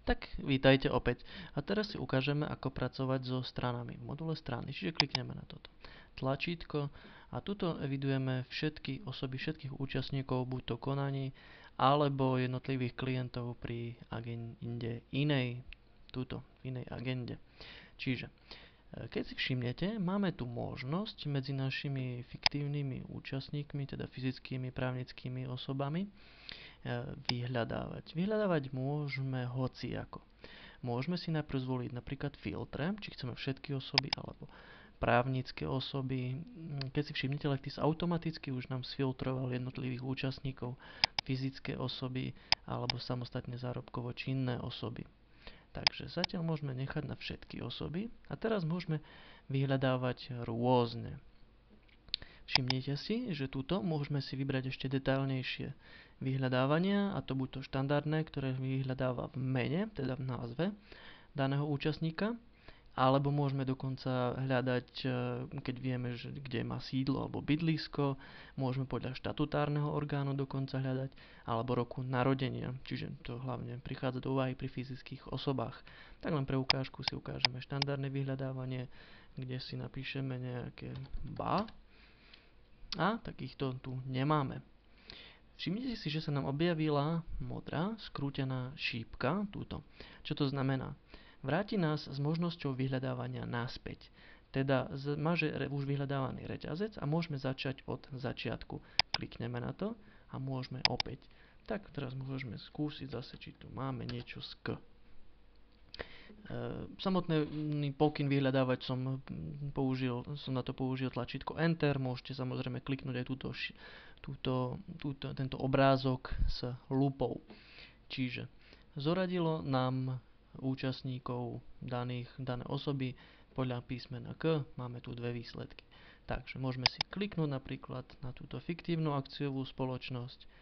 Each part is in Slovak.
Tak vítajte opäť. A teraz si ukážeme, ako pracovať so stranami v module strany. Čiže klikneme na toto tlačítko a tuto evidujeme všetky osoby, všetkých účastníkov, buď to konaní, alebo jednotlivých klientov pri agende inej, tuto, v inej agende. Čiže, keď si všimnete, máme tu možnosť medzi našimi fiktívnymi účastníkmi, teda fyzickými, právnickými osobami, vyhľadávať. Vyhľadávať môžeme hociako. Môžeme si najprv zvoliť napríklad filtre, či chceme všetky osoby alebo právnické osoby. Keď si všimnete, Lectis automaticky už nám sfiltroval jednotlivých účastníkov, fyzické osoby alebo samostatne zárobkovo činné osoby. Takže zatiaľ môžeme nechať na všetky osoby a teraz môžeme vyhľadávať rôzne. Všimnite si, že tuto môžeme si vybrať ešte detailnejšie vyhľadávania, a to buď to štandardné, ktoré vyhľadáva v mene, teda v názve daného účastníka, alebo môžeme dokonca hľadať, keď vieme, že kde má sídlo alebo bydlisko, môžeme podľa štatutárneho orgánu dokonca hľadať, alebo roku narodenia, čiže to hlavne prichádza do úvahy pri fyzických osobách. Tak len pre ukážku si ukážeme štandardné vyhľadávanie, kde si napíšeme nejaké BA, a takýchto tu nemáme. Všimnite si, že sa nám objavila modrá skrútená šípka, túto. Čo to znamená? Vráti nás s možnosťou vyhľadávania naspäť. Teda maže už vyhľadávaný reťazec a môžeme začať od začiatku. Klikneme na to a môžeme opäť. Tak teraz môžeme skúsiť zase, či tu máme niečo z K. Samotný pokyn vyhľadávať som na to použil tlačítko Enter. Môžete samozrejme kliknúť aj tento obrázok s lupou. Čiže zoradilo nám účastníkov dané osoby podľa písmena K. Máme tu dve výsledky. Takže môžeme si kliknúť napríklad na túto fiktívnu akciovú spoločnosť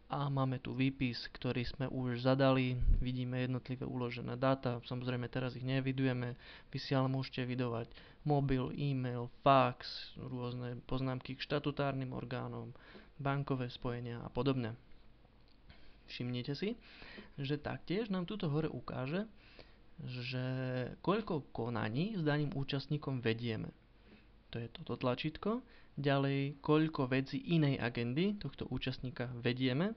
a máme tu výpis, ktorý sme už zadali. Vidíme jednotlivé uložené dáta. Samozrejme teraz ich neevidujeme. Vy si ale môžete evidovať mobil, e-mail, fax, rôzne poznámky k štatutárnym orgánom, bankové spojenia a podobne. Všimnite si, že taktiež nám tuto hore ukáže, že koľko konaní s daným účastníkom vedieme. To je toto tlačítko. Ďalej, koľko vecí inej agendy tohto účastníka vedieme.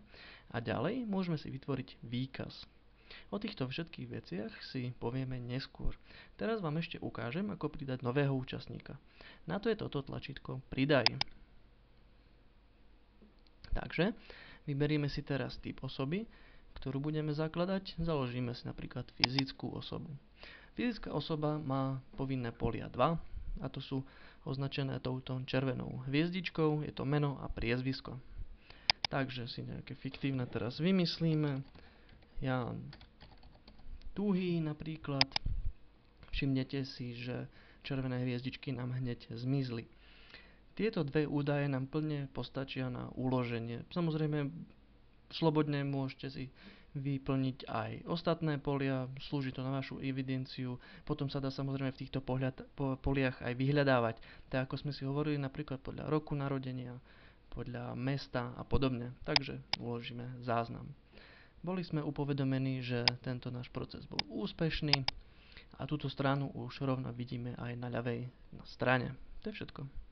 A ďalej môžeme si vytvoriť výkaz. O týchto všetkých veciach si povieme neskôr. Teraz vám ešte ukážem, ako pridať nového účastníka. Na to je toto tlačítko Pridaj. Takže vyberieme si teraz typ osoby, ktorú budeme zakladať. Založíme si napríklad fyzickú osobu. Fyzická osoba má povinné polia 2, a to sú označené touto červenou hviezdičkou, je to meno a priezvisko. Takže si nejaké fiktívne teraz vymyslíme. Ján Tuhý napríklad. Všimnete si, že červené hviezdičky nám hneď zmizli. Tieto dve údaje nám plne postačia na uloženie. Samozrejme, slobodne môžete si vyplniť aj ostatné polia, slúži to na vašu evidenciu, potom sa dá samozrejme v týchto poliach aj vyhľadávať, tak ako sme si hovorili, napríklad podľa roku narodenia, podľa mesta a podobne, takže uložíme záznam. Boli sme upovedomení, že tento náš proces bol úspešný a túto stranu už rovno vidíme aj na ľavej strane. To je všetko.